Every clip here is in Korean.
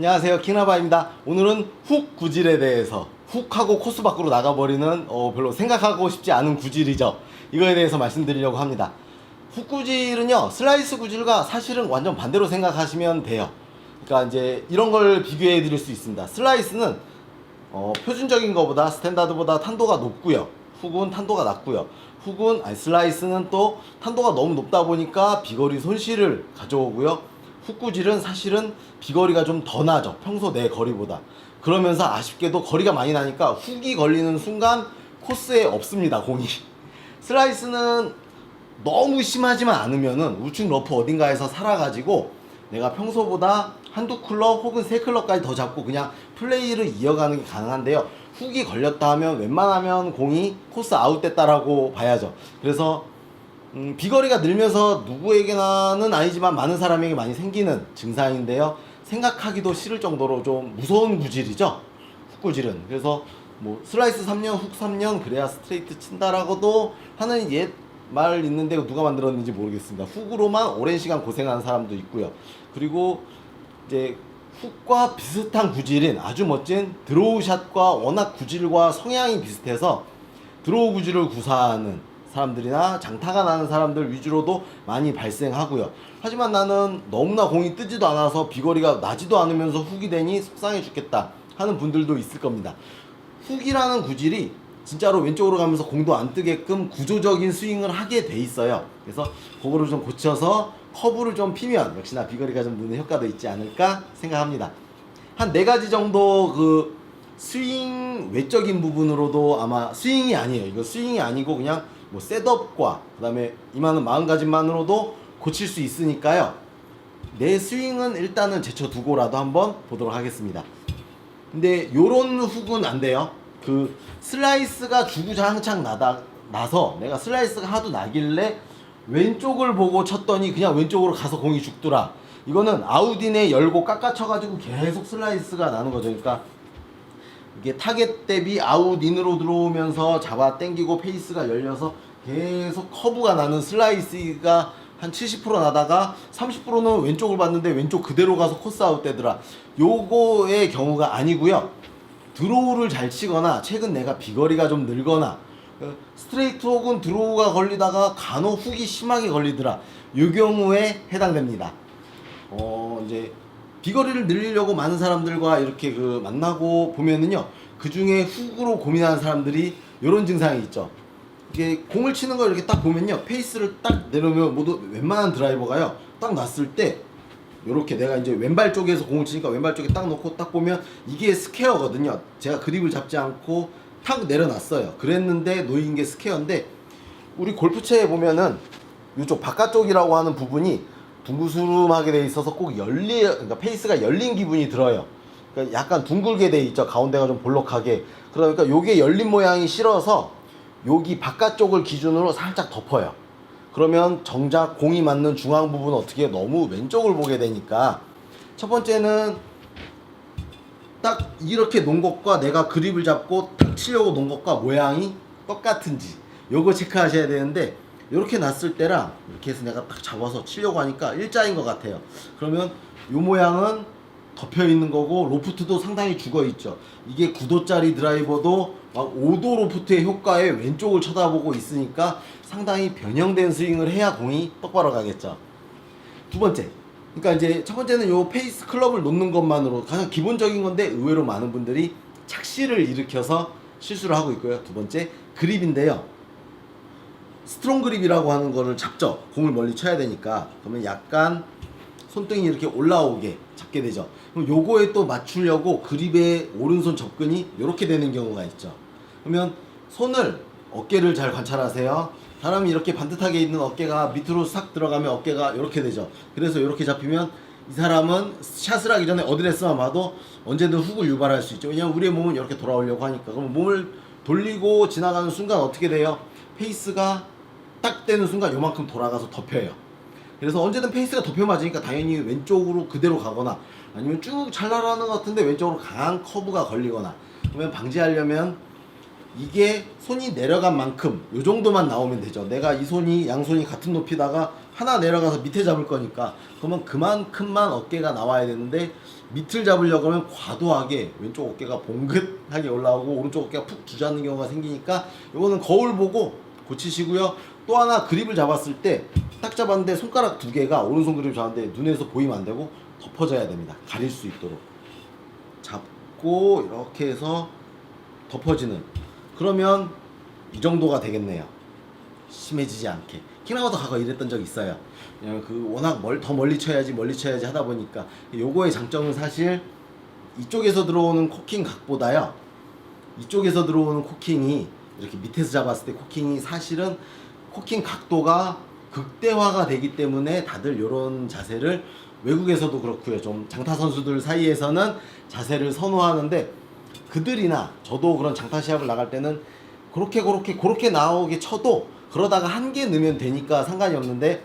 안녕하세요, 킹나바입니다. 오늘은 훅 구질에 대해서, 훅하고 코스 밖으로 나가버리는 별로 생각하고 싶지 않은 구질이죠. 이거에 대해서 말씀드리려고 합니다. 훅 구질은요, 슬라이스 구질과 사실은 완전 반대로 생각하시면 돼요. 그러니까 이제 이런 걸 비교해 드릴 수 있습니다. 슬라이스는 표준적인 것보다, 스탠다드보다 탄도가 높고요, 훅은 탄도가 낮고요. 슬라이스는 또 탄도가 너무 높다 보니까 비거리 손실을 가져오고요. 훅 구질은 사실은 비거리가 좀 더 나죠, 평소 내 거리보다. 그러면서 아쉽게도 거리가 많이 나니까 훅이 걸리는 순간 코스에 없습니다, 공이. 슬라이스는 너무 심하지만 않으면은 우측 러프 어딘가에서 살아가지고 내가 평소보다 한두 클럽 혹은 세 클럽까지 더 잡고 그냥 플레이를 이어가는 게 가능한데요. 훅이 걸렸다 하면 웬만하면 공이 코스 아웃됐다라고 봐야죠. 그래서 비거리가 늘면서 누구에게나는 아니지만 많은 사람에게 많이 생기는 증상인데요. 생각하기도 싫을 정도로 좀 무서운 구질이죠, 훅 구질은. 그래서 뭐 슬라이스 3년, 훅 3년 그래야 스트레이트 친다라고도 하는 옛 말 있는데 누가 만들었는지 모르겠습니다. 훅으로만 오랜 시간 고생하는 사람도 있고요. 그리고 이제 훅과 비슷한 구질인 아주 멋진 드로우샷과 워낙 구질과 성향이 비슷해서 드로우 구질을 구사하는 사람들이나 장타가 나는 사람들 위주로도 많이 발생하고요. 하지만 나는 너무나 공이 뜨지도 않아서 비거리가 나지도 않으면서 훅이 되니 속상해 죽겠다 하는 분들도 있을 겁니다. 훅이라는 구질이 진짜로 왼쪽으로 가면서 공도 안 뜨게끔 구조적인 스윙을 하게 돼 있어요. 그래서 그거를 좀 고쳐서 커브를 좀 피면 역시나 비거리가 좀 느는 효과도 있지 않을까 생각합니다. 한 4가지 정도 그 스윙 외적인 부분으로도 아마 스윙이 아니에요. 이거 스윙이 아니고 그냥 뭐 셋업과 그 다음에 임하는 마음가짐만으로도 고칠 수 있으니까요. 내 스윙은 일단은 제쳐두고라도 한번 보도록 하겠습니다. 근데 요런 훅은 안 돼요. 그 슬라이스가 주구장창 나서 내가 슬라이스가 하도 나길래 왼쪽을 보고 쳤더니 그냥 왼쪽으로 가서 공이 죽더라. 이거는 아웃인에 열고 깎아쳐가지고 계속 슬라이스가 나는 거죠. 그러니까 이게 타겟 대비 아웃인으로 들어오면서 잡아 당기고 페이스가 열려서 계속 커브가 나는 슬라이스가 한 70% 나다가 30%는 왼쪽을 봤는데 왼쪽 그대로 가서 코스 아웃 되더라. 요거의 경우가 아니고요. 드로우를 잘 치거나 최근 내가 비거리가 좀 늘거나 스트레이트 혹은 드로우가 걸리다가 간혹 훅이 심하게 걸리더라. 요 경우에 해당됩니다. 이제 비거리를 늘리려고 많은 사람들과 이렇게 그 만나고 보면은요, 그 중에 훅으로 고민하는 사람들이 이런 증상이 있죠. 이게 공을 치는 걸 이렇게 딱 보면요, 페이스를 딱 내려면 모두 웬만한 드라이버가요 딱 놨을 때 요렇게 내가 이제 왼발 쪽에서 공을 치니까 왼발 쪽에 딱 놓고 딱 보면 이게 스퀘어거든요. 제가 그립을 잡지 않고 탁 내려놨어요. 그랬는데 놓인 게 스퀘어인데, 우리 골프채에 보면은 이쪽 바깥쪽이라고 하는 부분이 둥그스름하게 돼 있어서 꼭 그러니까 페이스가 열린 기분이 들어요. 그러니까 약간 둥글게 돼 있죠. 가운데가 좀 볼록하게. 그러니까 요게 열린 모양이 싫어서 여기 바깥쪽을 기준으로 살짝 덮어요. 그러면 정작 공이 맞는 중앙 부분은 어떻게 너무 왼쪽을 보게 되니까, 첫 번째는 딱 이렇게 놓은 것과 내가 그립을 잡고 딱 치려고 놓은 것과 모양이 똑같은지 요거 체크하셔야 되는데, 이렇게 놨을 때랑 이렇게 해서 내가 딱 잡아서 치려고 하니까 일자인 것 같아요. 그러면 요 모양은 덮여 있는 거고 로프트도 상당히 죽어 있죠. 이게 9도짜리 드라이버도 막 5도 로프트의 효과에 왼쪽을 쳐다보고 있으니까 상당히 변형된 스윙을 해야 공이 똑바로 가겠죠. 두 번째, 그러니까 이제 첫 번째는 요 페이스 클럽을 놓는 것만으로 가장 기본적인 건데 의외로 많은 분들이 착시를 일으켜서 실수를 하고 있고요. 두 번째, 그립인데요. 스트롱 그립이라고 하는 거를 잡죠. 공을 멀리 쳐야 되니까. 그러면 약간 손등이 이렇게 올라오게 잡게 되죠. 그럼 요거에 또 맞추려고 그립의 오른손 접근이 이렇게 되는 경우가 있죠. 그러면 손을, 어깨를 잘 관찰하세요. 사람이 이렇게 반듯하게 있는 어깨가 밑으로 싹 들어가면 어깨가 이렇게 되죠. 그래서 이렇게 잡히면 이 사람은 샷을 하기 전에 어드레스만 봐도 언제든 훅을 유발할 수 있죠. 왜냐면 우리의 몸은 이렇게 돌아오려고 하니까. 그럼 몸을 돌리고 지나가는 순간 어떻게 돼요? 페이스가 딱 되는 순간 요만큼 돌아가서 덮여요. 그래서 언제든 페이스가 덮여 맞으니까 당연히 왼쪽으로 그대로 가거나 아니면 쭉 잘 날아가는 것 같은데 왼쪽으로 강한 커브가 걸리거나, 그러면 방지하려면 이게 손이 내려간 만큼 요 정도만 나오면 되죠. 내가 이 손이 양손이 같은 높이다가 하나 내려가서 밑에 잡을 거니까 그러면 그만큼만 어깨가 나와야 되는데 밑을 잡으려고 하면 과도하게 왼쪽 어깨가 봉긋하게 올라오고 오른쪽 어깨가 푹 주저앉는 경우가 생기니까 요거는 거울 보고 고치시고요. 또 하나 그립을 잡았을 때 딱 잡았는데 손가락 두 개가 오른손 그립 잡았는데 눈에서 보이면 안 되고 덮어져야 됩니다. 가릴 수 있도록 잡고 이렇게 해서 덮어지는, 그러면 이 정도가 되겠네요. 심해지지 않게. 킹나바도 과거 이랬던 적 있어요. 왜냐면 그 워낙 더 멀리 쳐야지 하다 보니까. 요거의 장점은 사실 이쪽에서 들어오는 코킹 각보다요, 이쪽에서 들어오는 코킹이 이렇게 밑에서 잡았을 때 코킹이 사실은 코킹 각도가 극대화가 되기 때문에 다들 이런 자세를 외국에서도 그렇고요, 좀 장타 선수들 사이에서는 자세를 선호하는데, 그들이나 저도 그런 장타 시합을 나갈 때는 그렇게 나오게 쳐도 그러다가 한 개 넣으면 되니까 상관이 없는데,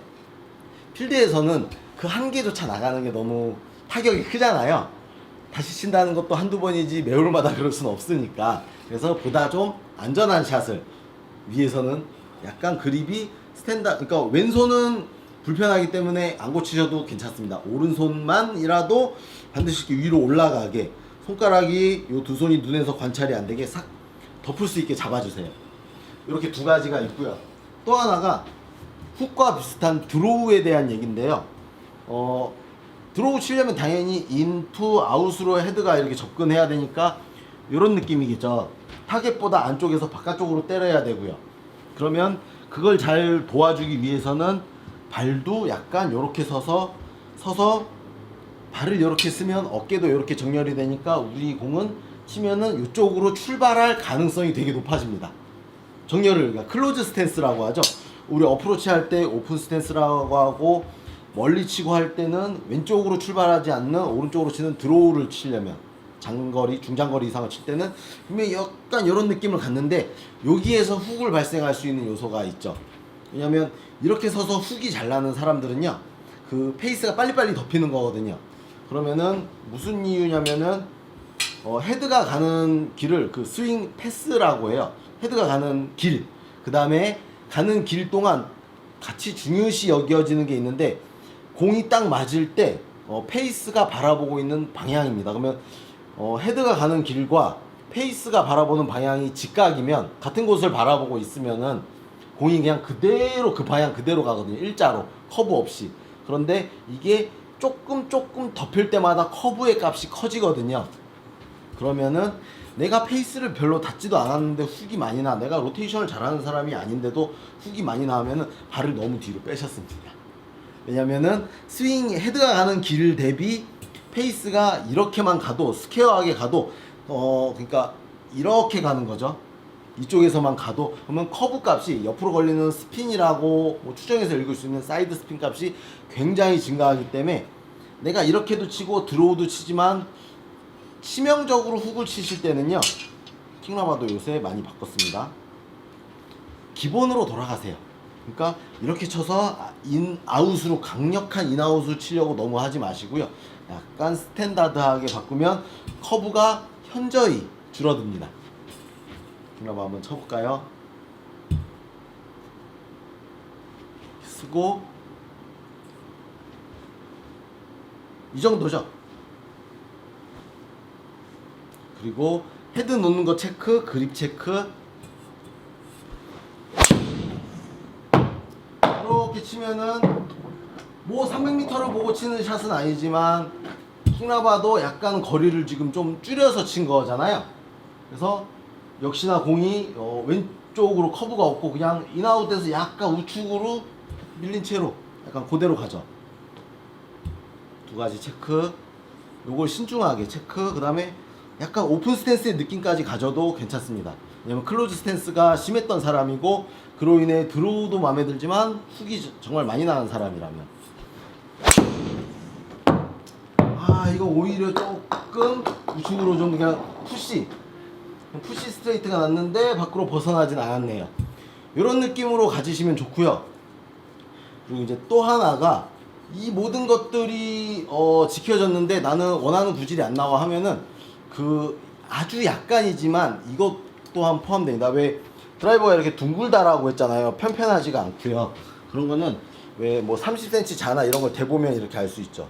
필드에서는 그 한 개조차 나가는 게 너무 타격이 크잖아요. 다시 친다는 것도 한두 번이지 매월마다 그럴 수는 없으니까. 그래서 보다 좀 안전한 샷을 위해서는 약간 그립이 그러니까 왼손은 불편하기 때문에 안 고치셔도 괜찮습니다. 오른손만이라도 반드시 이렇게 위로 올라가게, 손가락이 요 두 손이 눈에서 관찰이 안 되게 싹 덮을 수 있게 잡아주세요. 이렇게 두 가지가 있고요. 또 하나가 훅과 비슷한 드로우에 대한 얘기인데요. 드로우 치려면 당연히 인투 아웃으로 헤드가 이렇게 접근해야 되니까 이런 느낌이겠죠. 타겟보다 안쪽에서 바깥쪽으로 때려야 되고요. 그러면 그걸 잘 도와주기 위해서는 발도 약간 이렇게 서서 발을 이렇게 쓰면 어깨도 이렇게 정렬이 되니까 우리 공은 치면은 이쪽으로 출발할 가능성이 되게 높아집니다. 정렬을, 그러니까 클로즈 스탠스라고 하죠. 우리 어프로치 할 때 오픈 스탠스라고 하고, 멀리 치고 할 때는 왼쪽으로 출발하지 않는 오른쪽으로 치는 드로우를 치려면, 장거리, 중장거리 이상을 칠 때는 분명히 약간 이런 느낌을 갖는데, 여기에서 훅을 발생할 수 있는 요소가 있죠. 왜냐면 이렇게 서서 훅이 잘 나는 사람들은요, 그 페이스가 빨리빨리 덮이는 거거든요. 그러면은 무슨 이유냐면은 헤드가 가는 길을 그 스윙 패스라고 해요. 헤드가 가는 길, 그 다음에 가는 길 동안 같이 중요시 여겨지는 게 있는데, 공이 딱 맞을 때 페이스가 바라보고 있는 방향입니다. 그러면 헤드가 가는 길과 페이스가 바라보는 방향이 직각이면, 같은 곳을 바라보고 있으면은 공이 그냥 그대로 그 방향 그대로 가거든요. 일자로 커브 없이. 그런데 이게 조금 덮일 때마다 커브의 값이 커지거든요. 그러면은 내가 페이스를 별로 닿지도 않았는데 훅이 많이 나, 내가 로테이션을 잘하는 사람이 아닌데도 훅이 많이 나오면은 발을 너무 뒤로 빼셨습니다. 왜냐면은 스윙 헤드가 가는 길 대비 페이스가 이렇게만 가도, 스퀘어하게 가도 그러니까 이렇게 가는 거죠. 이쪽에서만 가도, 그러면 커브 값이, 옆으로 걸리는 스핀이라고 뭐 추정해서 읽을 수 있는 사이드 스핀 값이 굉장히 증가하기 때문에, 내가 이렇게도 치고 드로우도 치지만 치명적으로 훅을 치실 때는요, 킹라바도 요새 많이 바꿨습니다. 기본으로 돌아가세요. 그러니까 이렇게 쳐서 아웃으로, 강력한 인아웃을 치려고 너무 하지 마시고요. 약간 스탠다드하게 바꾸면 커브가 현저히 줄어듭니다. 킹라바 한번 쳐볼까요? 쓰고 이 정도죠. 그리고 헤드 놓는 거 체크, 그립 체크. 이렇게 치면은 뭐 300m를 보고 치는 샷은 아니지만 킹라바도 약간 거리를 지금 좀 줄여서 친 거잖아요. 그래서 역시나 공이 왼쪽으로 커브가 없고 그냥 인아웃돼서 약간 우측으로 밀린 채로 약간 그대로 가죠. 두 가지 체크. 요걸 신중하게 체크. 그 다음에 약간 오픈 스탠스의 느낌까지 가져도 괜찮습니다. 왜냐면 클로즈 스탠스가 심했던 사람이고, 그로 인해 드로우도 마음에 들지만 훅이 정말 많이 나는 사람이라면, 이거 오히려 조금 우측으로 좀 그냥 푸시 스트레이트가 났는데 밖으로 벗어나진 않았네요. 이런 느낌으로 가지시면 좋고요. 그리고 이제 또 하나가, 이 모든 것들이 지켜졌는데 나는 원하는 구질이 안 나와 하면은, 그 아주 약간이지만 이거 또한 포함됩니다. 왜 드라이버가 이렇게 둥글다라고 했잖아요. 편편하지가 않고요. 그런 거는 왜 뭐 30cm 자나 이런 걸 대보면 이렇게 알 수 있죠.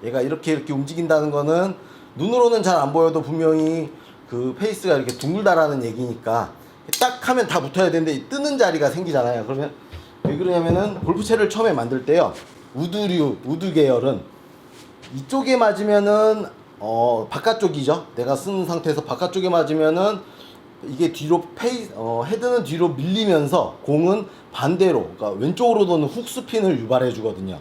얘가 이렇게 움직인다는 거는 눈으로는 잘 안 보여도 분명히 그 페이스가 이렇게 둥글다라는 얘기니까 딱 하면 다 붙어야 되는데 뜨는 자리가 생기잖아요. 그러면 왜 그러냐면은 골프채를 처음에 만들 때요, 우드 계열은 이쪽에 맞으면은 바깥쪽이죠. 내가 쓴 상태에서 바깥쪽에 맞으면은 이게 뒤로 헤드는 뒤로 밀리면서 공은 반대로, 그러니까 왼쪽으로 도는 훅 스핀을 유발해 주거든요.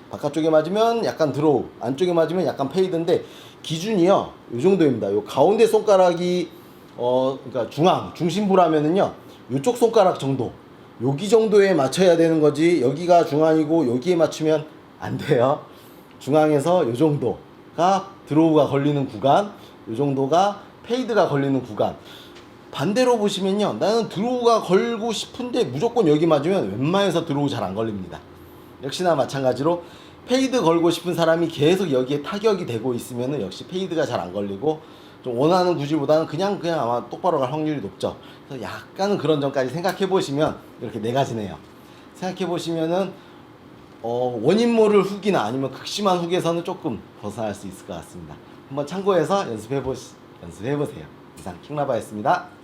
바깥쪽에 맞으면 약간 드로우, 안쪽에 맞으면 약간 페이드인데 기준이요, 요 정도입니다. 요 가운데 손가락이 그러니까 중심부라면은요, 요쪽 손가락 정도, 여기 정도에 맞춰야 되는 거지, 여기가 중앙이고 여기에 맞추면 안 돼요. 중앙에서 요 정도가 드로우가 걸리는 구간, 요 정도가 페이드가 걸리는 구간. 반대로 보시면요, 나는 드로우가 걸고 싶은데 무조건 여기 맞으면 웬만해서 드로우 잘 안 걸립니다. 역시나 마찬가지로 페이드 걸고 싶은 사람이 계속 여기에 타격이 되고 있으면은 역시 페이드가 잘 안 걸리고, 좀 원하는 구질보다는 그냥 아마 똑바로 갈 확률이 높죠. 그래서 약간은 그런 점까지 생각해 보시면 이렇게 네 가지네요. 생각해 보시면은 원인 모를 훅이나 아니면 극심한 훅에서는 조금 벗어날 수 있을 것 같습니다. 한번 참고해서 연습해 보세요. 이상 킹라바였습니다.